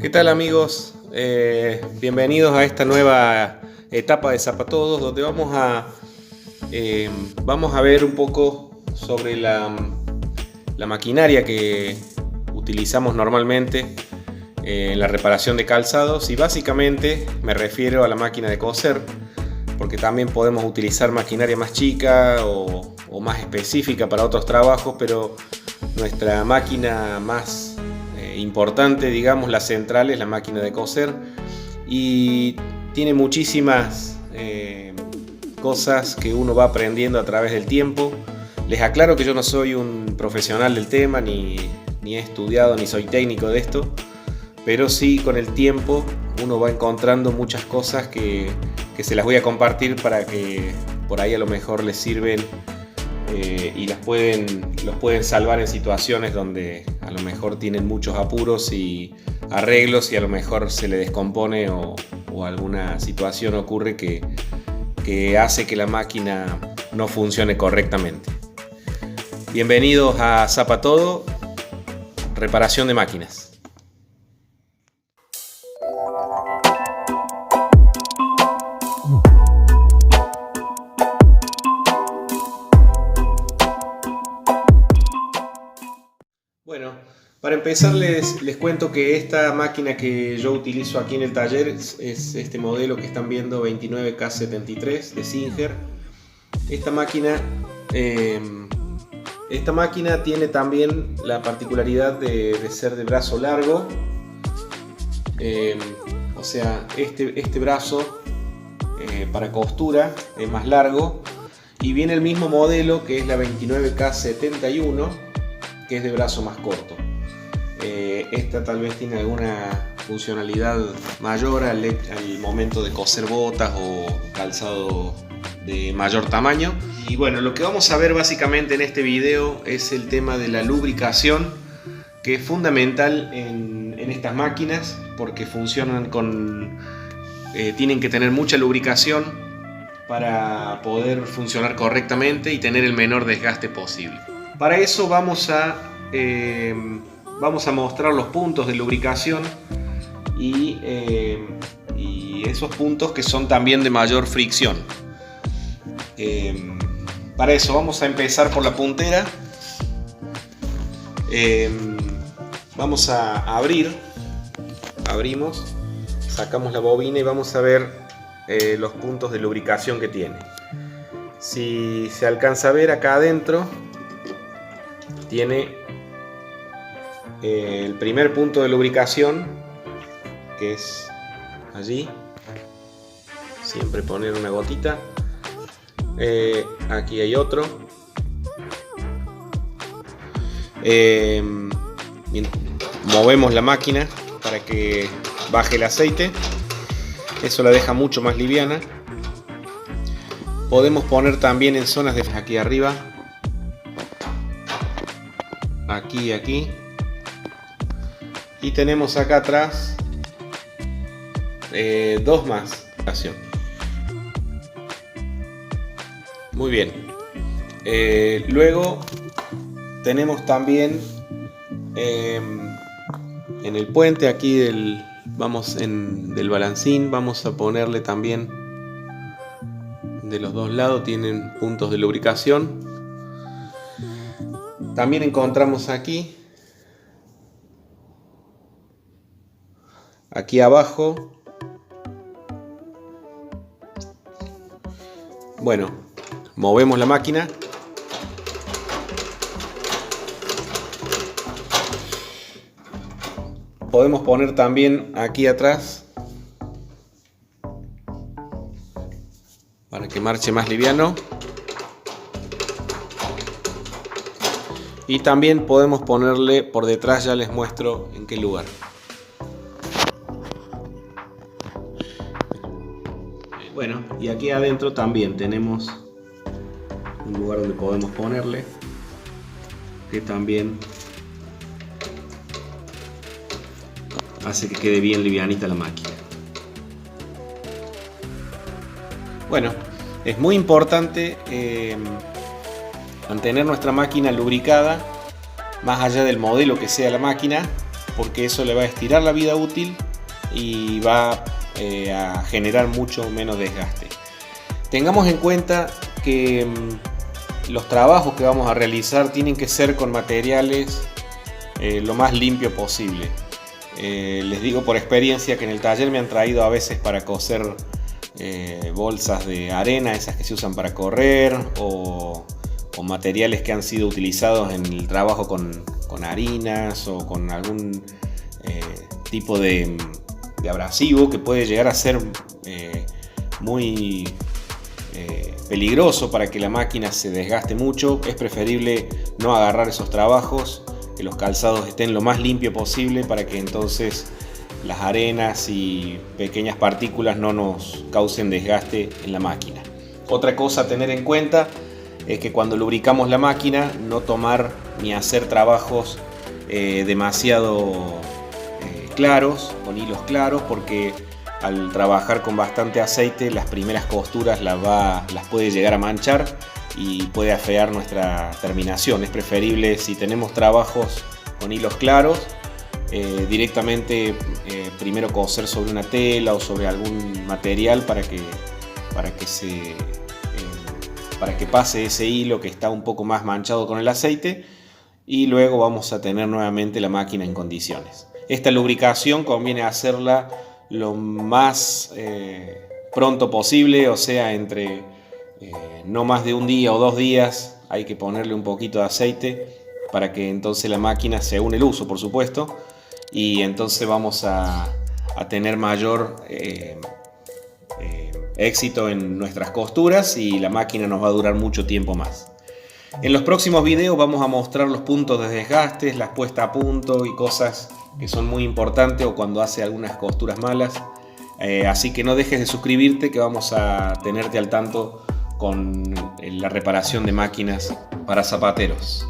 ¿Qué tal, amigos? Bienvenidos a esta nueva etapa de Zapatodos, donde vamos a ver un poco sobre la maquinaria que utilizamos normalmente en la reparación de calzados, y básicamente me refiero a la máquina de coser, porque también podemos utilizar maquinaria más chica o más específica para otros trabajos, pero nuestra máquina más importante, digamos, la central, es la máquina de coser, y tiene muchísimas cosas que uno va aprendiendo a través del tiempo. Les aclaro que yo no soy un profesional del tema, ni he estudiado, ni soy técnico de esto, pero sí, con el tiempo uno va encontrando muchas cosas que se las voy a compartir para que por ahí a lo mejor les sirven y los pueden salvar en situaciones donde a lo mejor tienen muchos apuros y arreglos, y a lo mejor se le descompone o alguna situación ocurre que hace que la máquina no funcione correctamente. Bienvenidos a Zapatodo, reparación de máquinas. Bueno, para empezar les cuento que esta máquina que yo utilizo aquí en el taller es este modelo que están viendo, 29K73 de Singer. Esta máquina tiene también la particularidad de ser de brazo largo, o sea, este brazo para costura es más largo, y viene el mismo modelo que es la 29K71, que es de brazo más corto. Esta tal vez tiene alguna funcionalidad mayor al momento de coser botas o calzado de mayor tamaño. Y bueno, lo que vamos a ver básicamente en este video es el tema de la lubricación, que es fundamental en estas máquinas, porque funcionan tienen que tener mucha lubricación para poder funcionar correctamente y tener el menor desgaste posible. Para eso vamos a mostrar los puntos de lubricación y esos puntos que son también de mayor fricción. Para eso vamos a empezar por la puntera. Vamos a abrimos, sacamos la bobina y vamos a ver los puntos de lubricación que tiene. Si se alcanza a ver, acá adentro tiene el primer punto de lubricación, que es allí. Siempre poner una gotita. Aquí hay otro. Movemos la máquina para que baje el aceite. Eso la deja mucho más liviana. Podemos poner también en zonas de aquí arriba, aquí y aquí, y tenemos acá atrás dos más. Muy bien. Luego tenemos también en el puente aquí del balancín, vamos a ponerle también, de los dos lados tienen puntos de lubricación. También encontramos aquí abajo. Bueno, movemos la máquina. Podemos poner también aquí atrás para que marche más liviano. Y también podemos ponerle por detrás, ya les muestro en qué lugar. Bueno, y aquí adentro también tenemos un lugar donde podemos ponerle, que también hace que quede bien livianita la máquina. Bueno, es muy importante mantener nuestra máquina lubricada, más allá del modelo que sea la máquina. porque eso le va a estirar la vida útil y va a generar mucho menos desgaste. Tengamos en cuenta que los trabajos que vamos a realizar tienen que ser con materiales lo más limpio posible. Les digo por experiencia que en el taller me han traído a veces para coser bolsas de arena, esas que se usan para correr, o materiales que han sido utilizados en el trabajo con harinas o con algún tipo de abrasivo que puede llegar a ser muy peligroso para que la máquina se desgaste mucho. Es preferible no agarrar esos trabajos, que los calzados estén lo más limpio posible para que entonces las arenas y pequeñas partículas no nos causen desgaste en la máquina. Otra cosa a tener en cuenta es que cuando lubricamos la máquina no tomar ni hacer trabajos demasiado claros, con hilos claros, porque al trabajar con bastante aceite las primeras costuras las puede llegar a manchar y puede afear nuestra terminación. Es preferible, si tenemos trabajos con hilos claros, directamente primero coser sobre una tela o sobre algún material para que pase ese hilo que está un poco más manchado con el aceite, y luego vamos a tener nuevamente la máquina en condiciones. Esta lubricación conviene hacerla lo más pronto posible, o sea, entre no más de un día o 2 días hay que ponerle un poquito de aceite para que entonces la máquina, según el uso por supuesto, y entonces vamos a tener mayor éxito en nuestras costuras y la máquina nos va a durar mucho tiempo más. En los próximos videos vamos a mostrar los puntos de desgastes, las puestas a punto y cosas que son muy importantes, o cuando hace algunas costuras malas. Así que no dejes de suscribirte, que vamos a tenerte al tanto con la reparación de máquinas para zapateros.